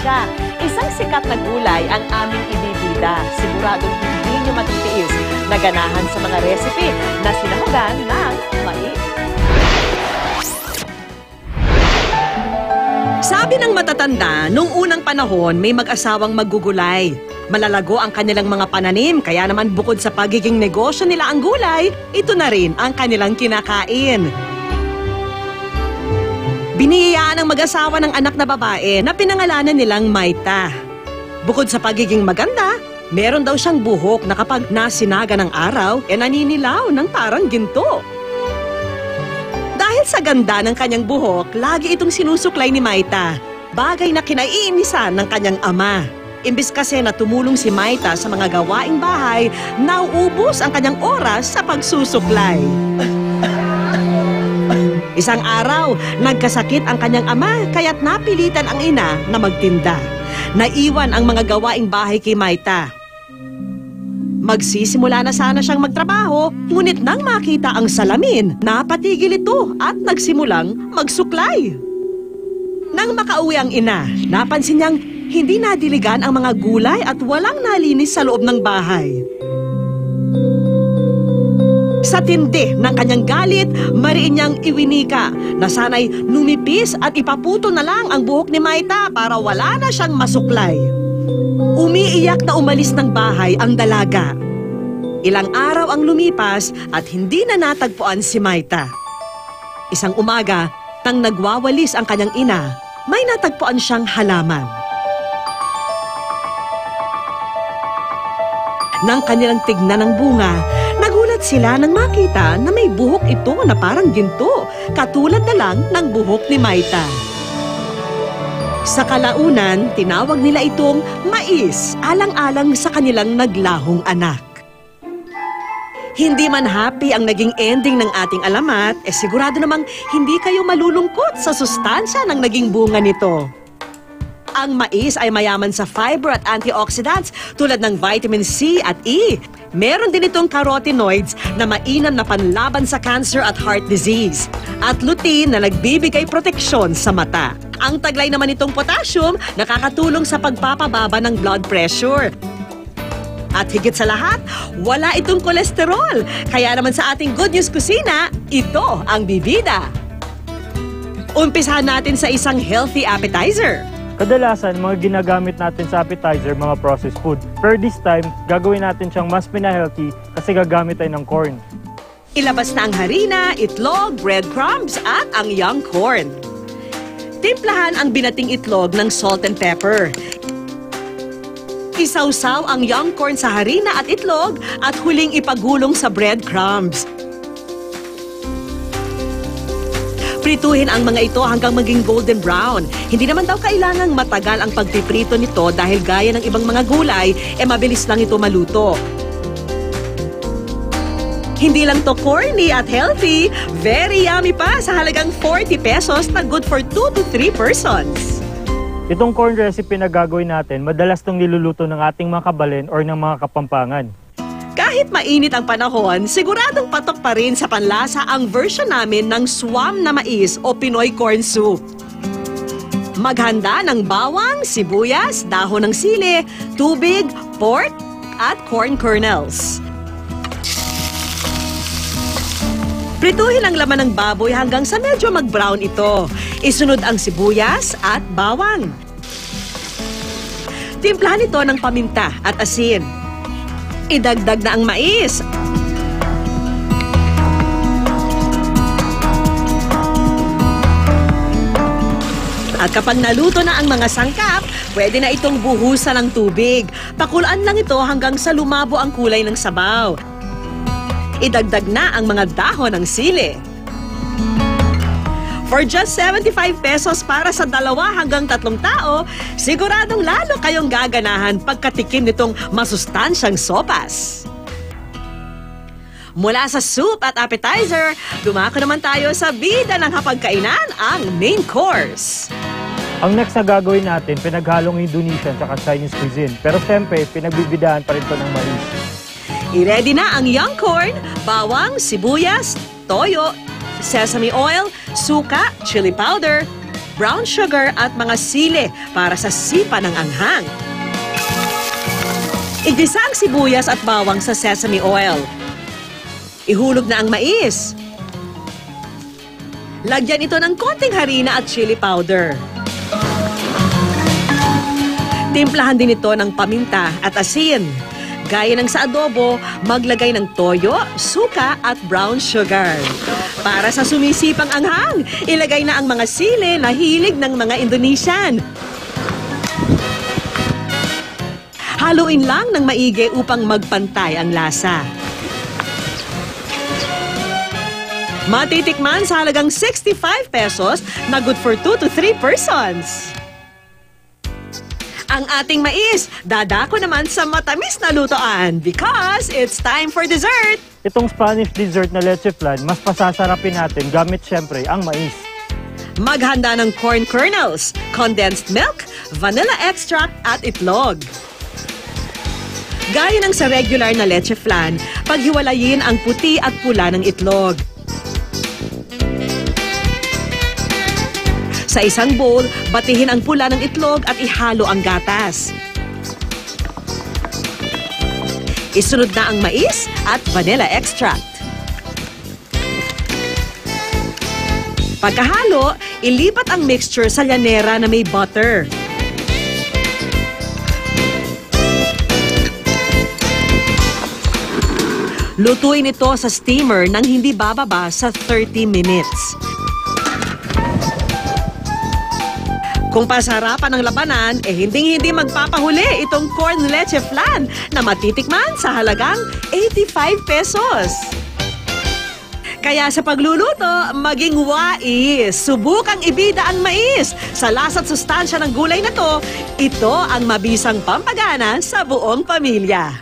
umaga. Isang sikat na gulay ang aming ibibida. Siguradong hindi nyo matitiis na ganahan sa mga recipe na sinahugan ng mais. Sabi ng matatanda, nung unang panahon may mag-asawang maggugulay. Malalago ang kanilang mga pananim, kaya naman bukod sa pagiging negosyo nila ang gulay, ito na rin ang kanilang kinakain. Biniyayaan ng mag-asawa ng anak na babae na pinangalanan nilang Maita. Bukod sa pagiging maganda, meron daw siyang buhok na kapag nasinaga ng araw, naninilaw ng parang ginto. Dahil sa ganda ng kanyang buhok, lagi itong sinusuklay ni Maita. Bagay na kinaiinisan ng kanyang ama. Imbis kasi na tumulong si Maita sa mga gawaing bahay, nauubos ang kanyang oras sa pagsusuklay. Isang araw, nagkasakit ang kanyang ama kaya't napilitan ang ina na magtinda. Naiwan ang mga gawaing bahay kay Maita. Magsisimula na sana siyang magtrabaho, ngunit nang makita ang salamin, napatigil ito at nagsimulang magsuklay. Nang makauwi ang ina, napansin niyang hindi nadiligan ang mga gulay at walang nalinis sa loob ng bahay. Sa tindi ng kanyang galit, mariin niyang iwinika na sana'y numipis at ipaputo na lang ang buhok ni Maita para wala na siyang masuklay. Umiiyak na umalis ng bahay ang dalaga. Ilang araw ang lumipas at hindi na natagpuan si Maita. Isang umaga, nang nagwawalis ang kanyang ina, may natagpuan siyang halaman. Nang kanilang tignan ng bunga, nagulat sila nang makita na may buhok ito na parang ginto, katulad na lang ng buhok ni Maita. Sa kalaunan, tinawag nila itong mais, alang-alang sa kanilang naglahong anak. Hindi man happy ang naging ending ng ating alamat, sigurado namang hindi kayo malulungkot sa sustansya ng naging bunga nito. Ang mais ay mayaman sa fiber at antioxidants tulad ng vitamin C at E. Meron din itong carotenoids na mainam na panlaban sa cancer at heart disease. At lutein na nagbibigay proteksyon sa mata. Ang taglay naman itong potassium nakakatulong sa pagpapababa ng blood pressure. At higit sa lahat, wala itong kolesterol. Kaya naman sa ating Good News Kusina, ito ang bibida. Umpisahan natin sa isang healthy appetizer. Kadalasan, mga ginagamit natin sa appetizer, mga processed food. Pero this time, gagawin natin siyang mas pina-healthy kasi gagamit tayo ng corn. Ilabas na ang harina, itlog, breadcrumbs at ang young corn. Timplahan ang binating itlog ng salt and pepper. Isawsaw ang young corn sa harina at itlog at huling ipagulong sa breadcrumbs. Prituhin ang mga ito hanggang maging golden brown. Hindi naman daw kailangang matagal ang pagpiprito nito dahil gaya ng ibang mga gulay, mabilis lang ito maluto. Hindi lang to corny at healthy, very yummy pa sa halagang 40 pesos na good for 2 to 3 persons. Itong corn recipe na gagawin natin, madalas itong niluluto ng ating mga kabalin or ng mga kapampangan. Kahit mainit ang panahon, siguradong patok pa rin sa panlasa ang version namin ng swam na mais o Pinoy corn soup. Maghanda ng bawang, sibuyas, dahon ng sili, tubig, pork at corn kernels. Prituhin ang laman ng baboy hanggang sa medyo mag-brown ito. Isunod ang sibuyas at bawang. Timplahan ito ng paminta at asin. Idagdag na ang mais. At kapag naluto na ang mga sangkap, pwede na itong buhusan ng tubig. Pakulaan lang ito hanggang sa lumabo ang kulay ng sabaw. Idagdag na ang mga dahon ng sili. For just 75 pesos para sa 2 hanggang 3 tao, siguradong lalo kayong gaganahan pagkatikim nitong masustansyang sopas. Mula sa soup at appetizer, dumako naman tayo sa bida ng hapagkainan, ang main course. Ang next na gagawin natin, pinaghalong Indonesian at Chinese cuisine. Pero siyempre, pinagbibidahan pa rin ito ng mais. I-ready na ang young corn, bawang, sibuyas, toyo, sesame oil, suka, chili powder, brown sugar at mga sili para sa sipa ng anghang. Igisa ang sibuyas at bawang sa sesame oil. Ihulog na ang mais. Lagyan ito ng konting harina at chili powder. Timplahan din ito ng paminta at asin. Gaya ng sa adobo, maglagay ng toyo, suka at brown sugar. Para sa sumisipang anghang, ilagay na ang mga sili na hilig ng mga Indonesian. Haluin lang ng maigi upang magpantay ang lasa. Matitikman sa halagang 65 pesos na good for 2 to 3 persons. Ang ating mais, dadako naman sa matamis na lutoan because it's time for dessert. Itong Spanish dessert na leche flan, mas pasasarapin natin gamit syempre ang mais. Maghanda ng corn kernels, condensed milk, vanilla extract at itlog. Gaya ng sa regular na leche flan, paghiwalayin ang puti at pula ng itlog. Sa isang bowl, batihin ang pula ng itlog at ihalo ang gatas. Isunod na ang mais at vanilla extract. Pagkahalo, ilipat ang mixture sa llanera na may butter. Lutuin ito sa steamer nang hindi bababa sa 30 minutes. Kung pasarapan ng labanan, hinding-hindi magpapahuli itong corn leche flan na matitikman sa halagang 85 pesos. Kaya sa pagluluto, maging wais. Subukang ibida ang mais. Sa lasa't sustansya ng gulay na to, ito ang mabisang pampagana sa buong pamilya.